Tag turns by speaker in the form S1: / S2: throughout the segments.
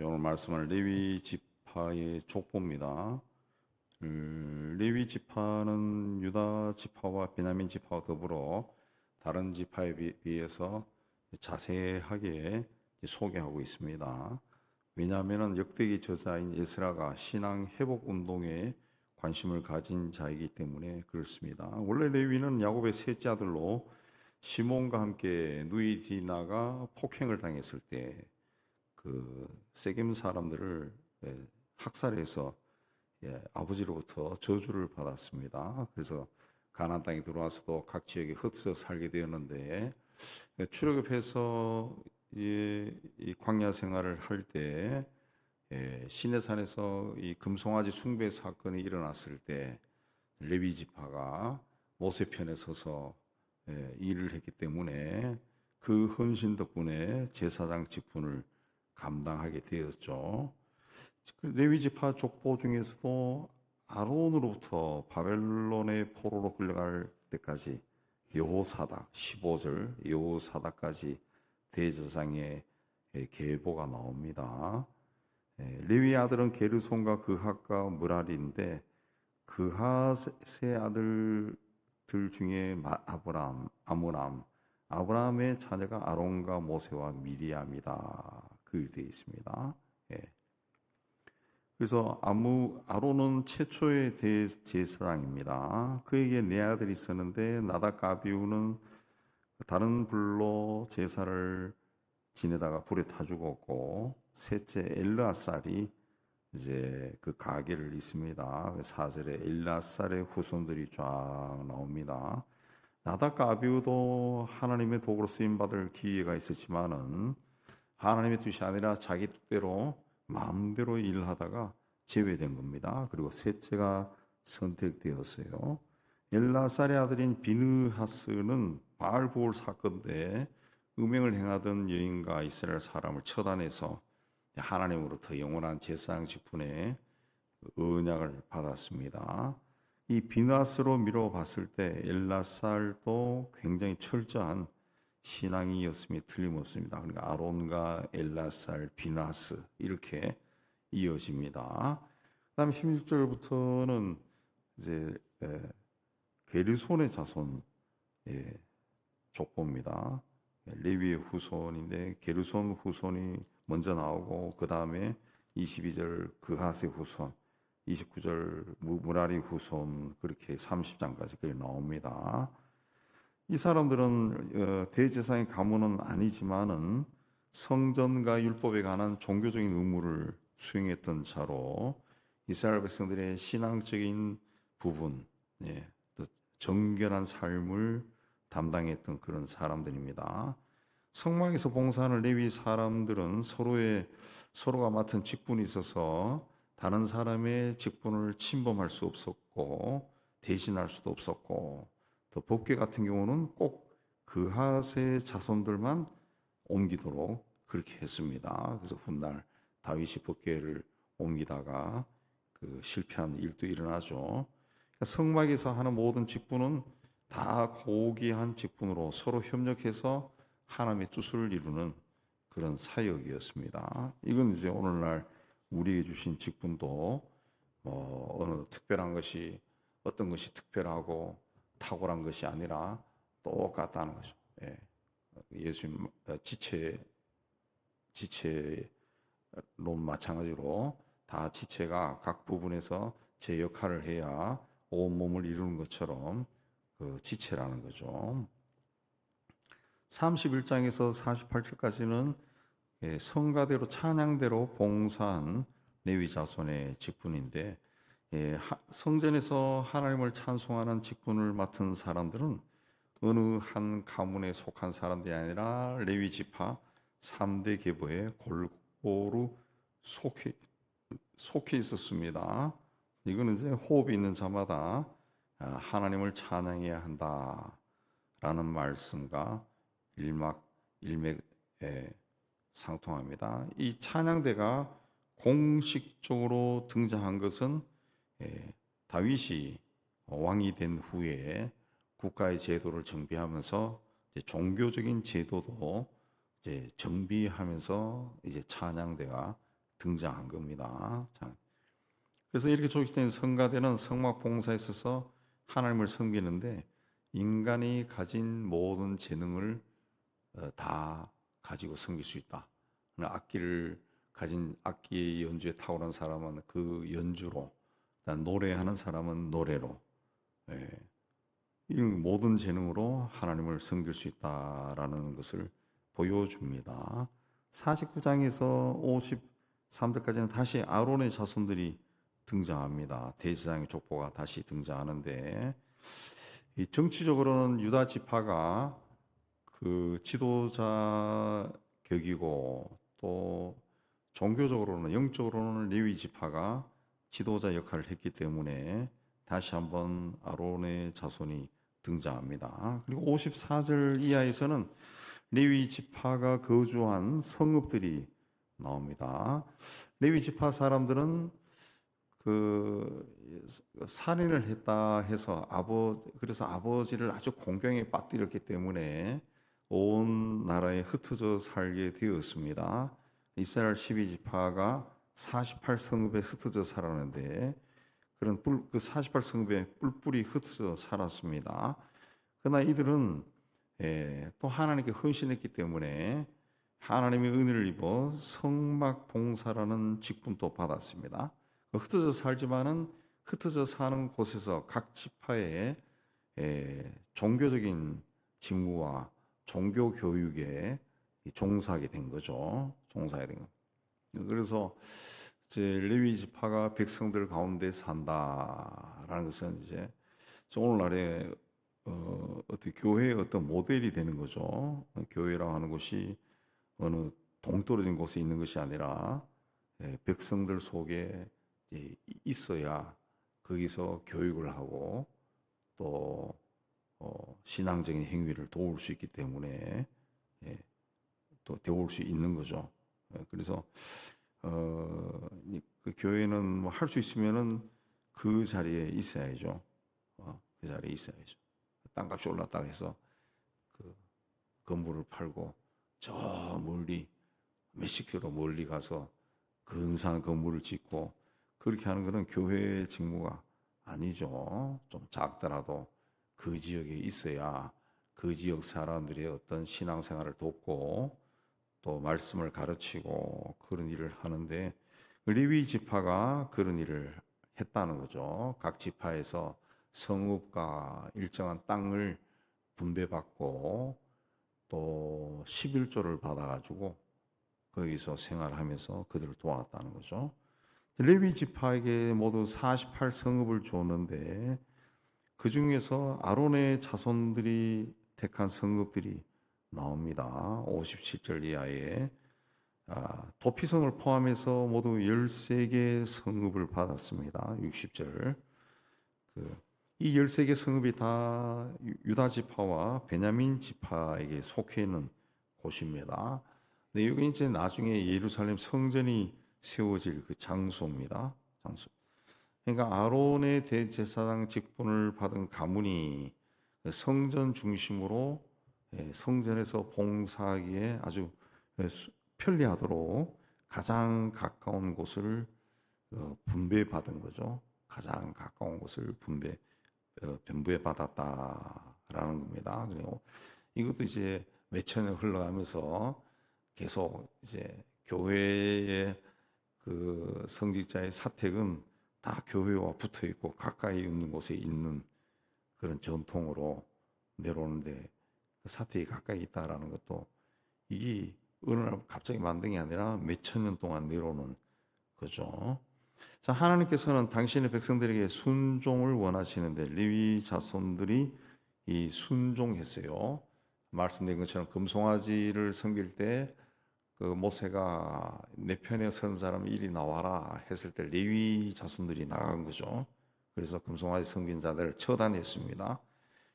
S1: 오늘 말씀은 레위 지파의 족보입니다. 레위 지파는 유다 지파와 베냐민 지파와 더불어 다른 지파에 비해서 자세하게 소개하고 있습니다. 왜냐하면 역대기 저자인 에스라가 신앙 회복 운동에 관심을 가진 자이기 때문에 그렇습니다. 원래 레위는 야곱의 셋째 아들로 시몬과 함께 누이 디나가 폭행을 당했을 때 세겜 사람들을 학살해서 아버지로부터 저주를 받았습니다. 그래서 가나안 땅에 들어와서도 각 지역에 흩어져 살게 되었는데 출애굽해서 이 광야 생활을 할 때 시내산에서 이 금송아지 숭배 사건이 일어났을 때 레위 지파가 모세 편에 서서 일을 했기 때문에 그 헌신 덕분에 제사장 직분을 감당하게 되었죠. 레위 지파 족보 중에서도 아론으로부터 바벨론의 포로로 끌려갈 때까지 여호사닥 15절 여호사닥까지 대제사장의 계보가 나옵니다. 레위 아들은 게르손과 그핫과 므랄인데 그핫의 아들들 중에 아브람의 자녀가 아론과 모세와 미리암이다. 그렇게 되어 있습니다. 그래서 아론은 최초의 대제사장입니다. 그에게 네 아들이 있었는데 나답과 아비후는 다른 불로 제사를 지내다가 불에 타 죽었고 셋째 엘르아살이 이제 그 가계를 잇습니다. 4절에 엘르아살의 후손들이 쫙 나옵니다. 나답과 아비후도 하나님의 도구로 쓰임 받을 기회가 있었지만은 하나님의 뜻이 아니라 자기 뜻대로 마음대로 일하다가 제외된 겁니다. 그리고 셋째가 선택되었어요. 엘라살의 아들인 비느하스는 바알 부올 사건 때 음행을 행하던 여인과 이스라엘 사람을 처단해서 하나님으로부터 영원한 제사장 직분에 언약을 받았습니다. 이 비느하스로 미뤄봤을 때 엘라살도 굉장히 철저한 신앙이었음이 틀림없습니다. 그러니까 아론과 엘라살, 비느하스 이렇게 이어집니다. 그다음 16절부터는 이제 게르손의 자손 족보입니다. 레위의 후손인데 게르손 후손이 먼저 나오고 그 다음에 22절 그핫의 후손, 29절 무라리 후손 그렇게 30장까지 그렇게 나옵니다. 이 사람들은 대제사장의 가문은 아니지만은 성전과 율법에 관한 종교적인 의무를 수행했던 자로 이스라엘 백성들의 신앙적인 부분, 또 정결한 삶을 담당했던 그런 사람들입니다. 성막에서 봉사하는 레위 사람들은 서로가 맡은 직분이 있어서 다른 사람의 직분을 침범할 수 없었고 대신할 수도 없었고 또 법궤 같은 경우는 꼭 그핫의 자손들만 옮기도록 그렇게 했습니다. 그래서 훗날 다윗이 법궤를 옮기다가 실패한 일도 일어나죠. 그러니까 성막에서 하는 모든 직분은 다 고귀한 직분으로 서로 협력해서 하나님의 뜻을 이루는 그런 사역이었습니다. 이건 이제 오늘날 우리에게 주신 직분도 어느 특별한 것이 어떤 것이 특별하고 탁월한 것이 아니라 똑같다는 거죠. 예수님 지체론 마찬가지로 다 지체가 각 부분에서 제 역할을 해야 온 몸을 이루는 것처럼 그 지체라는 거죠. 31장에서 48절까지는 성가대로 찬양대로 봉사한 레위 자손의 직분인데 성전에서 하나님을 찬송하는 직분을 맡은 사람들은 어느 한 가문에 속한 사람들이 아니라 레위 지파 3대 계보에 골고루 속해 있었습니다. 이거는 이제 호흡이 있는 자마다 하나님을 찬양해야 한다라는 말씀과 일맥에 상통합니다. 이 찬양대가 공식적으로 등장한 것은 다윗이 왕이 된 후에 국가의 제도를 정비하면서 이제 종교적인 제도도 이제 정비하면서 이제 찬양대가 등장한 겁니다. 자, 그래서 이렇게 조직된 성가대는 성막 봉사에 있어서 하나님을 섬기는데 인간이 가진 모든 재능을 다 가지고 섬길 수 있다. 악기를 가진 악기의 연주에 탁월한 사람은 그 연주로, 노래하는 사람은 노래로, 이 모든 재능으로 하나님을 섬길 수 있다라는 것을 보여줍니다. 49장에서 53절까지는 다시 아론의 자손들이 등장합니다. 대제사장의 족보가 다시 등장하는데, 이 정치적으로는 유다 지파가 그 지도자 격이고, 또 종교적으로는, 영적으로는 레위 지파가 지도자 역할을 했기 때문에 다시 한번 아론의 자손이 등장합니다. 그리고 54절 이하에서는 레위 지파가 거주한 성읍들이 나옵니다. 레위 지파 사람들은 그 살인을 했다 해서 그래서 아버지를 아주 공경에 빠뜨렸기 때문에 온 나라에 흩어져 살게 되었습니다. 이스라엘 12지파가 48성읍에 흩어져 살았는데 그 48성읍에 뿔뿔이 흩어져 살았습니다. 그러나 이들은 또 하나님께 헌신했기 때문에 하나님의 은혜를 입어 성막 봉사라는 직분도 받았습니다. 흩어져 살지만은 흩어져 사는 곳에서 각 지파의 종교적인 직무와 종교 교육에 종사하게 된 거죠. 종사하게 된 거. 그래서 이제 레위 지파가 백성들 가운데 산다라는 것은 이제 오늘날의 어떤 교회의 어떤 모델이 되는 거죠. 교회라고 하는 곳이 어느 동떨어진 곳에 있는 것이 아니라 백성들 속에 있어야 거기서 교육을 하고 또 신앙적인 행위를 도울 수 있기 때문에 또 도울 수 있는 거죠. 그래서 그 교회는 뭐 할 수 있으면은 그 자리에 있어야죠. 그 자리에 있어야죠. 땅값이 올랐다 해서 그 건물을 팔고 저 멀리 몇십 킬로 멀리 가서 근사한 건물을 짓고 그렇게 하는 것은 교회의 직무가 아니죠. 좀 작더라도 그 지역에 있어야 그 지역 사람들의 어떤 신앙생활을 돕고 또 말씀을 가르치고 그런 일을 하는데 레위 지파가 그런 일을 했다는 거죠. 각 지파에서 성읍과 일정한 땅을 분배받고 또 11조를 받아가지고 거기서 생활하면서 그들을 도왔다는 거죠. 레위 지파에게 모두 48성읍을 줬는데 그 중에서 아론의 자손들이 택한 성읍들이 나옵니다. 57절 이하에 도피성을 포함해서 모두 13개 성읍을 받았습니다. 60절. 이 13개 성읍이 다 유다 지파와 베냐민 지파에게 속해 있는 곳입니다. 네, 여기 이제 나중에 예루살렘 성전이 세워질 그 장소입니다. 장소. 그러니까 아론의 대제사장 직분을 받은 가문이 성전 중심으로 성전에서 봉사하기에 아주 편리하도록 가장 가까운 곳을 분배받은 거죠. 가장 가까운 곳을 분배해 받았다라는 겁니다. 그리고 이것도 이제 몇 천년 흘러가면서 계속 이제 교회의 그 성직자의 사택은 다 교회와 붙어 있고 가까이 있는 곳에 있는 그런 전통으로 내려오는데 그 사택이 가까이 있다라는 것도 이게 어느 날 갑자기 만든 게 아니라 몇 천 년 동안 내려오는 거죠. 자, 하나님께서는 당신의 백성들에게 순종을 원하시는데 레위 자손들이 이 순종했어요. 말씀드린 것처럼 금송아지를 섬길 때 그 모세가 내 편에 선 사람 이리 나와라 했을 때 레위 자손들이 나간 거죠. 그래서 금송아지 섬긴 자들을 처단했습니다.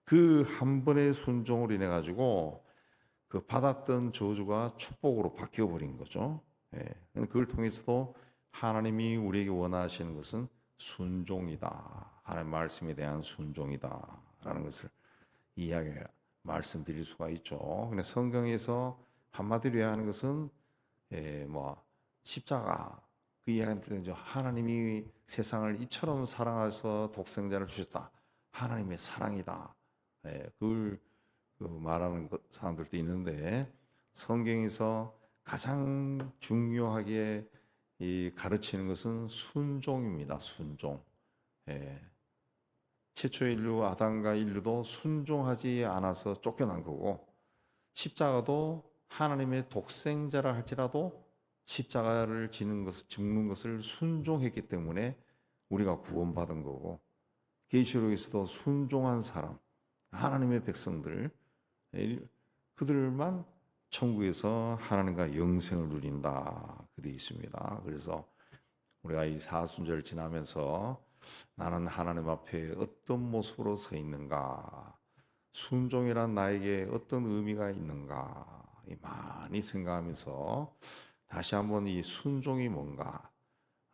S1: 그 한 번의 순종으로 인해 가지고 그 받았던 저주가 축복으로 바뀌어 버린 거죠. 그걸 통해서도 하나님이 우리에게 원하시는 것은 순종이다. 하나님 말씀에 대한 순종이다라는 것을 말씀드릴 수가 있죠. 근데 성경에서 한마디로 해야 하는 것은 뭐 십자가 그 이야기는 하나님이 세상을 이처럼 사랑하셔서 독생자를 주셨다. 하나님의 사랑이다. 예, 그걸 말하는 사람들도 있는데 성경에서 가장 중요하게 가르치는 것은 순종입니다. 순종. 예. 최초의 인류 아담과 인류도 순종하지 않아서 쫓겨난 거고 십자가도 하나님의 독생자라 할지라도 십자가를 죽는 것을 순종했기 때문에 우리가 구원받은 거고 계시록에서도 순종한 사람 하나님의 백성들 그들만 천국에서 하나님과 영생을 누린다 그되어 있습니다. 그래서 우리가 이 사순절을 지나면서 나는 하나님 앞에 어떤 모습으로 서 있는가, 순종이란 나에게 어떤 의미가 있는가 많이 생각하면서 다시 한번 이 순종이 뭔가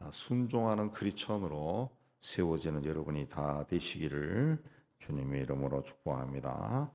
S1: 순종하는 크리스천으로 세워지는 여러분이 다 되시기를 주님의 이름으로 축복합니다.